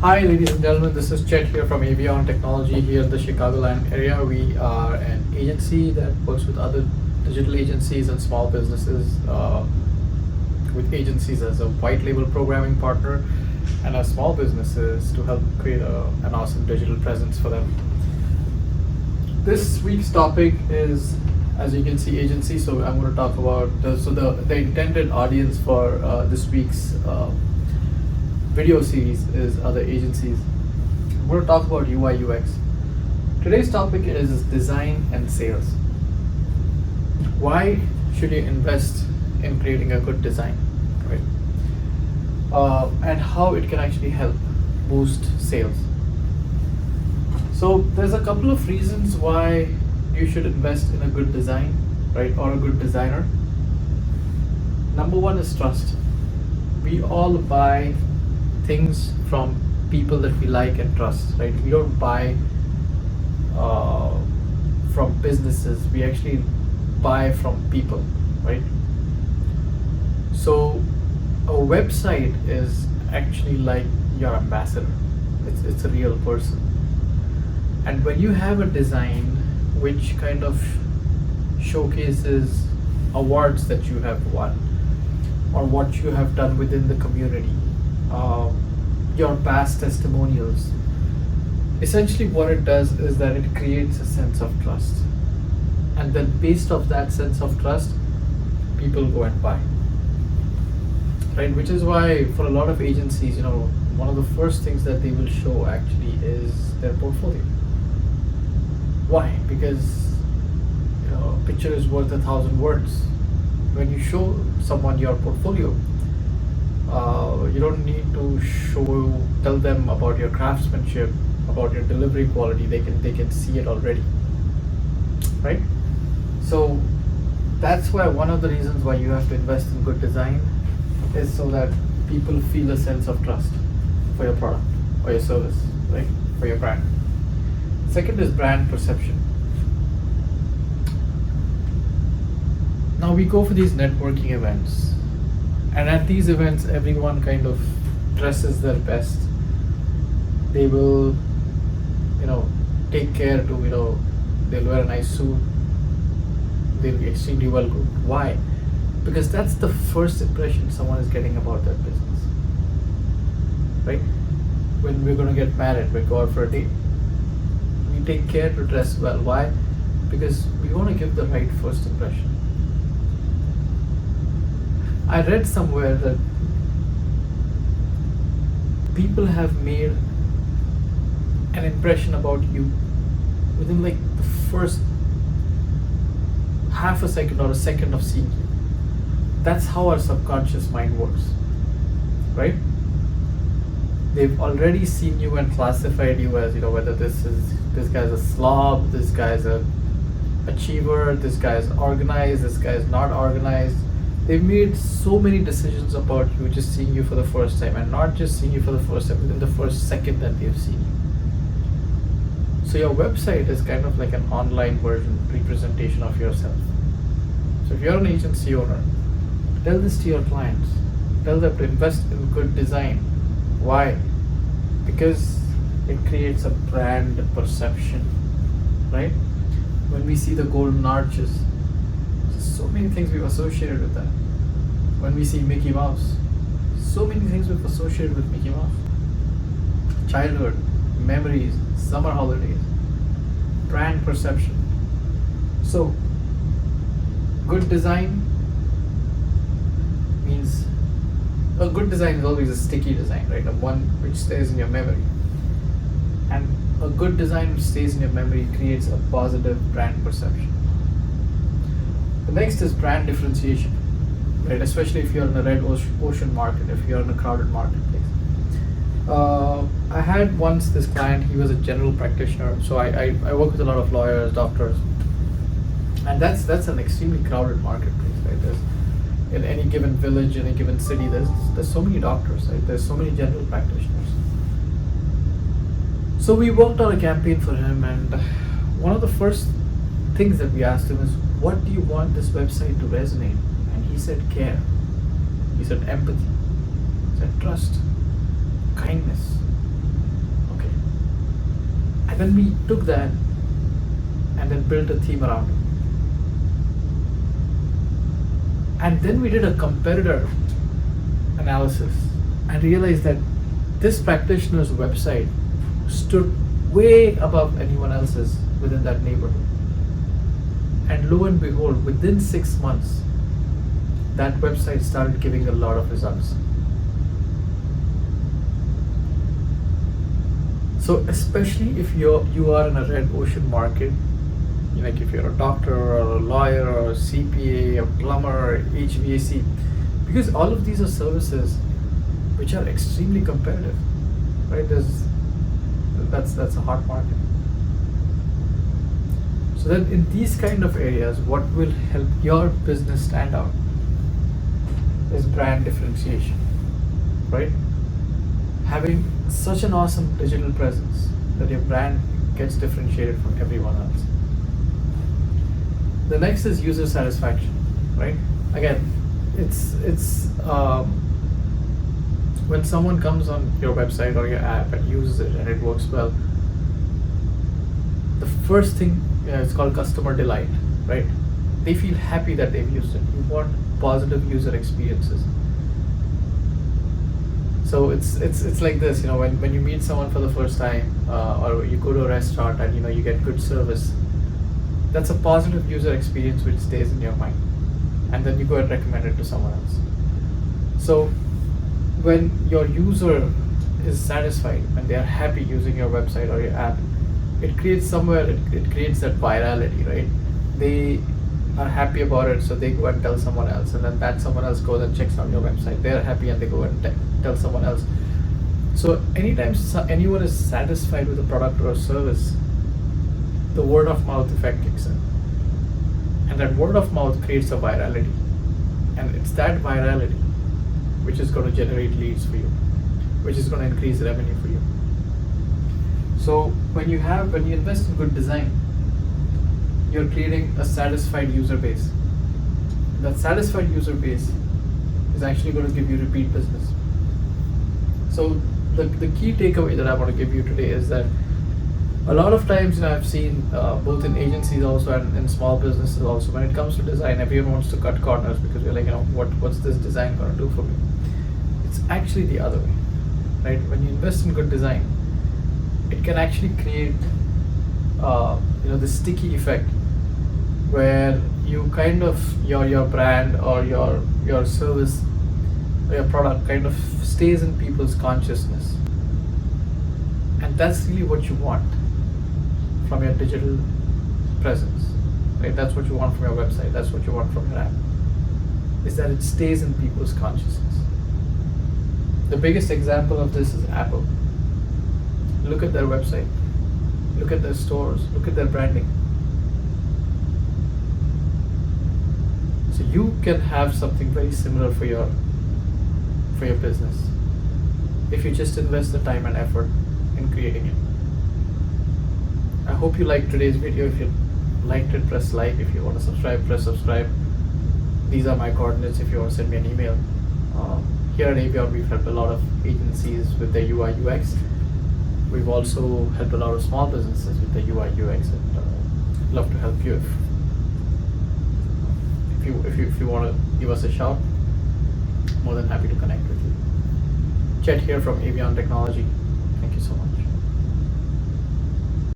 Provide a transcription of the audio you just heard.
Hi, ladies and gentlemen. This is Chet here from Avion Technology here in the Chicagoland area. We are an agency that works with other digital agencies and small businesses, with agencies as a white label programming partner, and as small businesses to help create an awesome digital presence for them. This week's topic is, as you can see, agency. So I'm going to talk about the intended audience for this week's video series is other agencies. We're going to talk about UI UX. Today's topic is design and sales. Why should you invest in creating a good design, right? And how it can actually help boost sales. So there's a couple of reasons why you should invest in a good design, right, or a good designer. Number one is trust. We all buy things from people that we like and trust, right? We don't buy from businesses. We actually buy from people, right? So a website is actually like your ambassador. It's a real person. And when you have a design which kind of showcases awards that you have won or what you have done within the community, your past testimonials, essentially what it does is that it creates a sense of trust, and then based off that sense of trust, people go and buy, right? Which is why for a lot of agencies, one of the first things that they will show actually is their portfolio. Why? Because a picture is worth 1,000 words. When you show someone your portfolio, you don't need to tell them about your craftsmanship, about your delivery quality. They can see it already, right? So that's why one of the reasons why you have to invest in good design is so that people feel a sense of trust for your product or your service, right? For your brand. Second is brand perception. Now we go for these networking events, and at these events everyone kind of dresses their best. They will take care to they'll wear a nice suit, they'll be extremely well groomed. Why? Because that's the first impression someone is getting about that business, right? When we're going to get married, we go out for a date, we take care to dress well. Why? Because we want to give the right first impression. I read somewhere that people have made an impression about you within like the first half a second or a second of seeing you. That's how our subconscious mind works, right? They've already seen you and classified you as, whether this guy's a slob, this guy's a achiever, this guy's organized, this guy's not organized. They've made so many decisions about you just seeing you for the first time, and not just seeing you for the first time, within the first second that they've seen you. So your website is kind of like an online representation of yourself. So if you're an agency owner, tell this to your clients. Tell them to invest in good design. Why? Because it creates a brand perception, right? When we see the golden arches, so many things we've associated with that. When we see Mickey Mouse, so many things we've associated with Mickey Mouse. Childhood, memories, summer holidays, brand perception. So, good design means a good design is always a sticky design, right? A one which stays in your memory. And a good design which stays in your memory creates a positive brand perception. The next is brand differentiation, right? Especially if you're in a red ocean market, if you're in a crowded marketplace. I had once this client. He was a general practitioner, so I work with a lot of lawyers, doctors, and that's an extremely crowded marketplace, right? There's in any given village, any given city, there's so many doctors, right? There's so many general practitioners. So we worked on a campaign for him, and one of the first things that we asked him is, what do you want this website to resonate? And he said care. He said empathy. He said trust. Kindness. then we took that and then built a theme around it. And then we did a competitor analysis and realized that this practitioner's website stood way above anyone else's within that neighborhood. And lo and behold, within 6 months, that website started giving a lot of results. So especially if you are in a red ocean market, like if you're a doctor or a lawyer or a CPA, a plumber, or HVAC, because all of these are services which are extremely competitive, right? That's a hot market. So then in these kind of areas, what will help your business stand out is brand differentiation, right? Having such an awesome digital presence that your brand gets differentiated from everyone else. The next is user satisfaction, right? Again, it's when someone comes on your website or your app and uses it and it works well, the first thing, it's called customer delight, right? They feel happy that they've used it. You want positive user experiences. So it's like this, when you meet someone for the first time, or you go to a restaurant and you get good service, that's a positive user experience which stays in your mind, and then you go and recommend it to someone else. So when your user is satisfied and they are happy using your website or your app, it creates it creates that virality, right? They are happy about it, so they go and tell someone else, and then that someone else goes and checks out your website. They're happy and they go and tell someone else. So anytime anyone is satisfied with a product or a service, the word of mouth effect kicks in, and that word of mouth creates a virality, and it's that virality which is going to generate leads for you, which is going to increase revenue for you. So when you invest in good design, you're creating a satisfied user base. That satisfied user base is actually going to give you repeat business. So the key takeaway that I want to give you today is that a lot of times, I've seen both in agencies also and in small businesses also, when it comes to design, everyone wants to cut corners because we're like, what's this design going to do for me? It's actually the other way, right? When you invest in good design, it can actually create this sticky effect where you kind of your brand or your service or your product kind of stays in people's consciousness, and that's really what you want from your digital presence, right? That's what you want from your website. That's what you want from your app, is that it stays in people's consciousness. The biggest example of this is Apple. Look at their website, look at their stores, look at their branding. So you can have something very similar for your business if you just invest the time and effort in creating it. I hope you liked today's video. If you liked it, press like. If you want to subscribe, press subscribe. These are my coordinates if you want to send me an email. Here at Avion, we've helped a lot of agencies with their UI UX. We've also helped a lot of small businesses with their UI UX, and love to help you. If you want to give us a shout, more than happy to connect with you. Chet here from Avion Technology. Thank you so much.